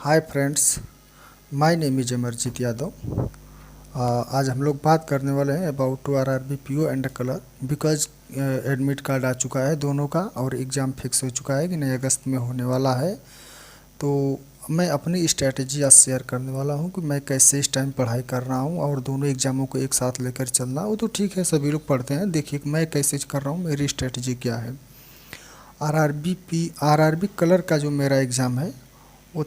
Hi friends, my name is Amarjeet Yadav. आज हम लोग बात करने वाले हैं about to RRB PO and clerk because admit card आ चुका है दोनों का और एग्ज़ाम फिक्स हो चुका है कि नहीं अगस्त में होने वाला है। तो मैं अपनी स्ट्रेटजी आज शेयर करने वाला हूं कि मैं कैसे इस टाइम पढ़ाई कर रहा हूं और दोनों एग्ज़ामों को एक साथ लेकर चलना वो तो ठीक है, सभी लोग पढ़ते हैं। देखिए मैं कैसे कर रहा हूँ, मेरी स्ट्रेटजी क्या है। आरआरबी कलर का जो मेरा एग्ज़ाम है वो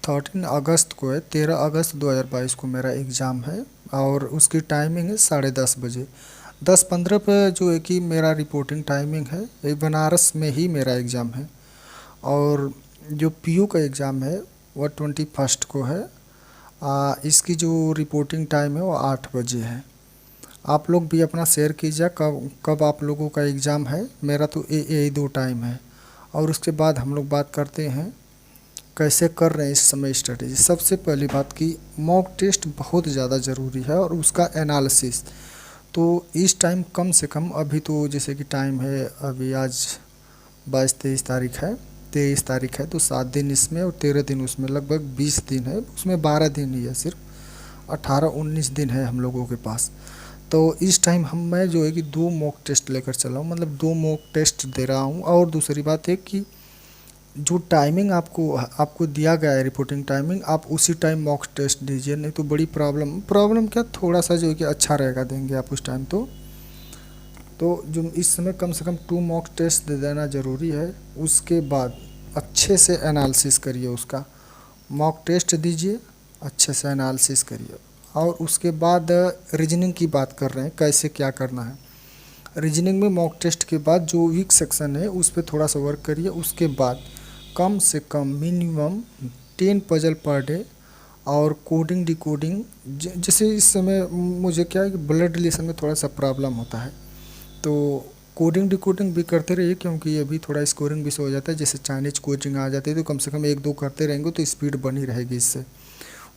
13 अगस्त को है। 13 अगस्त 2022 को मेरा एग्ज़ाम है और उसकी टाइमिंग है 10:30 बजे। 10:15 पर जो है कि मेरा रिपोर्टिंग टाइमिंग है। ये बनारस में ही मेरा एग्ज़ाम है और जो पीयू का एग्ज़ाम है वो 21 को है। इसकी जो रिपोर्टिंग टाइम है वो 8 बजे है। आप लोग भी अपना शेयर कीजिए कब कब आप लोगों का एग्ज़ाम है। मेरा तो यही दो टाइम है और उसके बाद हम लोग बात करते हैं कैसे कर रहे हैं इस समय स्ट्रेटेजी। सबसे पहली बात कि मॉक टेस्ट बहुत ज़्यादा ज़रूरी है और उसका एनालिसिस। तो इस टाइम कम से कम अभी तो जैसे कि टाइम है, अभी आज 22-23 तारीख है, 23 तारीख है, तो 7 दिन इसमें और 13 दिन उसमें, लगभग 20 दिन है। उसमें 12 दिन ही है, सिर्फ 18-19 दिन है हम लोगों के पास। तो इस टाइम मैं जो है कि 2 मॉक टेस्ट लेकर चल रहा हूँ, मतलब 2 मॉक टेस्ट दे रहा हूँ। और दूसरी बात है कि जो टाइमिंग आपको दिया गया है रिपोर्टिंग टाइमिंग, आप उसी टाइम मॉक टेस्ट दीजिए, नहीं तो बड़ी प्रॉब्लम क्या, थोड़ा सा जो है कि अच्छा रहेगा देंगे आप उस टाइम। तो जो इस समय कम से कम 2 मॉक टेस्ट दे देना ज़रूरी है। उसके बाद अच्छे से एनालिसिस करिए उसका, मॉक टेस्ट दीजिए, अच्छे से एनालिसिस करिए। और उसके बाद रीजनिंग की बात कर रहे हैं कैसे क्या करना है। रीजनिंग में मॉक टेस्ट के बाद जो वीक सेक्शन है उस पर थोड़ा सा वर्क करिए। उसके बाद कम से कम मिनिमम 10 पजल पर डे और कोडिंग डिकोडिंग। जैसे इस समय मुझे क्या है कि ब्लड रिलेशन में थोड़ा सा प्रॉब्लम होता है, तो कोडिंग डिकोडिंग भी करते रहिए क्योंकि ये भी थोड़ा स्कोरिंग भी से हो जाता है। जैसे चाइनीज कोचिंग आ जाती है तो कम से कम 1-2 करते रहेंगे तो स्पीड बनी रहेगी इससे।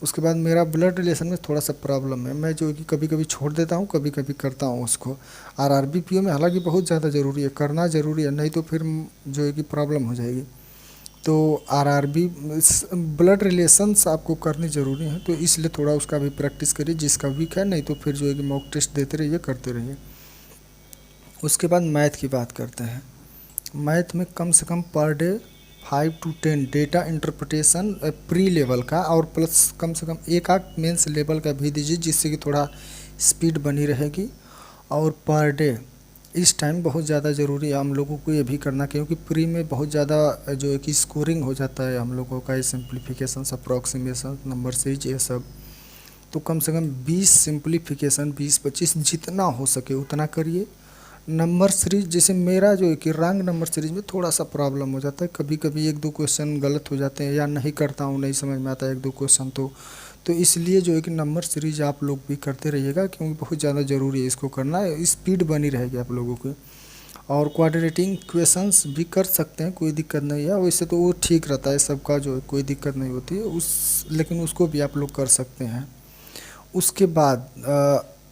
उसके बाद मेरा ब्लड रिलेशन में थोड़ा सा प्रॉब्लम है, मैं जो है कि कभी कभी छोड़ देता हूँ, कभी कभी करता हूँ उसको। आरआरबी पीओ में हालांकि बहुत ज़्यादा ज़रूरी है, करना ज़रूरी है, नहीं तो फिर जो है कि प्रॉब्लम हो जाएगी। तो आरआरबी ब्लड रिलेशंस आपको करनी ज़रूरी है, तो इसलिए थोड़ा उसका भी प्रैक्टिस करिए जिसका वीक है। नहीं तो फिर जो है कि मॉक टेस्ट देते रहिए, करते रहिए। उसके बाद मैथ की बात करते हैं। मैथ में कम से कम per day 5 to 10 data interpretation pre level का और प्लस कम से कम एक आध मेंस लेवल का भी दीजिए जिससे कि थोड़ा स्पीड बनी रहेगी। और पर डे इस टाइम बहुत ज़्यादा ज़रूरी है हम लोगों को ये भी करना, क्योंकि प्री में बहुत ज़्यादा जो है कि स्कोरिंग हो जाता है हम लोगों का, सिंप्लीफिकेशन, अप्रॉक्सीमेशन, नंबर सीरीज, ये सब। तो कम से कम 20 सिंप्लीफिकेशन, 20-25 जितना हो सके उतना करिए। नंबर सीरीज जैसे मेरा जो है कि रैंक नंबर सीरीज में थोड़ा सा प्रॉब्लम हो जाता है, कभी कभी 1-2 क्वेश्चन गलत हो जाते हैं या नहीं करता हूँ, नहीं समझ में आता 1-2 क्वेश्चन। तो इसलिए जो है कि नंबर सीरीज आप लोग भी करते रहिएगा क्योंकि बहुत ज़्यादा ज़रूरी है इसको करना, स्पीड बनी रहेगी आप लोगों की। और क्वाड्रेटिक क्वेश्चंस भी कर सकते हैं, कोई दिक्कत नहीं है। वैसे तो वो ठीक रहता है सबका, जो है कोई दिक्कत नहीं होती है लेकिन उसको भी आप लोग कर सकते हैं। उसके बाद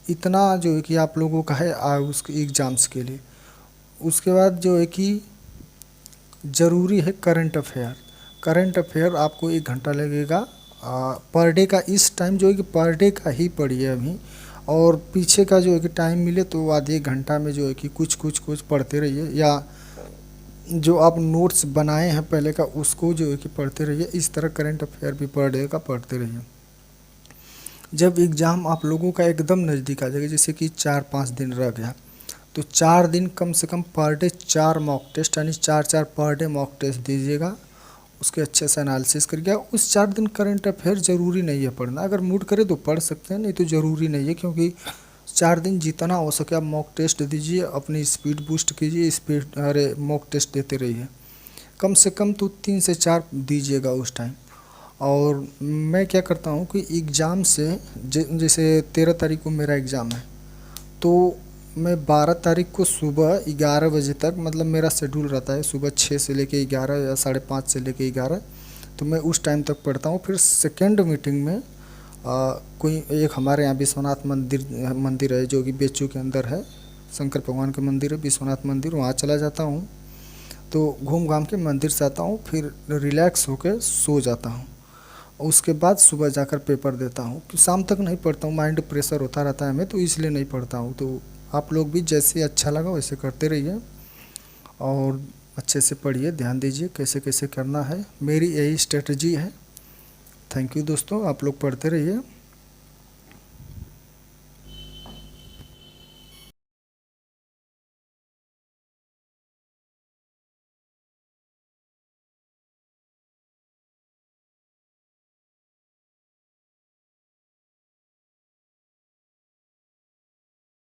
इतना जो है कि आप लोगों का है उसके एग्ज़ाम्स के लिए। उसके बाद जो है कि ज़रूरी है करंट अफेयर। करंट अफेयर आपको 1 घंटा लगेगा पर डे का। इस टाइम जो है कि पर डे का ही पढ़िए अभी, और पीछे का जो है कि टाइम मिले तो आधे 1 घंटा में जो है कि कुछ पढ़ते रहिए, या जो आप नोट्स बनाए हैं पहले का उसको जो है कि पढ़ते रहिए। इस तरह करंट अफेयर भी पर डे का पढ़ते रहिए। जब एग्ज़ाम आप लोगों का एकदम नज़दीक आ जाएगा, जैसे कि 4-5 दिन रह गया, तो 4 दिन कम से कम पर डे 4 मॉक टेस्ट, यानी 4-4 पर डे मॉक टेस्ट दीजिएगा। उसके अच्छे से एनालिसिस करिएगा। उस 4 दिन करंट अफेयर ज़रूरी नहीं है पढ़ना, अगर मूड करे तो पढ़ सकते हैं, नहीं तो ज़रूरी नहीं है। क्योंकि 4 दिन जितना हो सके आप मॉक टेस्ट दीजिए, अपनी स्पीड बूस्ट कीजिए, मॉक टेस्ट देते रहिए। कम से कम तो 3 से 4 दीजिएगा उस टाइम। और मैं क्या करता हूँ कि एग्ज़ाम से जैसे 13 तारीख को मेरा एग्ज़ाम है, तो मैं 12 तारीख को सुबह 11 बजे तक, मतलब मेरा शेड्यूल रहता है सुबह 6 से लेके 11 या 5:30 से लेके 11, तो मैं उस टाइम तक पढ़ता हूँ। फिर सेकेंड मीटिंग में कोई एक हमारे यहाँ विश्वनाथ मंदिर है जो कि बेचू के अंदर है, शंकर भगवान का मंदिर है विश्वनाथ मंदिर, वहाँ चला जाता हूँ। तो घूम घाम के मंदिर से आता हूँ, फिर रिलैक्स होकर सो जाता हूँ। उसके बाद सुबह जाकर पेपर देता हूँ। कि शाम तक नहीं पढ़ता हूँ, माइंड प्रेशर होता रहता है हमें, तो इसलिए नहीं पढ़ता हूँ। तो आप लोग भी जैसे अच्छा लगा वैसे करते रहिए और अच्छे से पढ़िए, ध्यान दीजिए कैसे कैसे करना है। मेरी यही स्ट्रेटजी है। थैंक यू दोस्तों, आप लोग पढ़ते रहिए।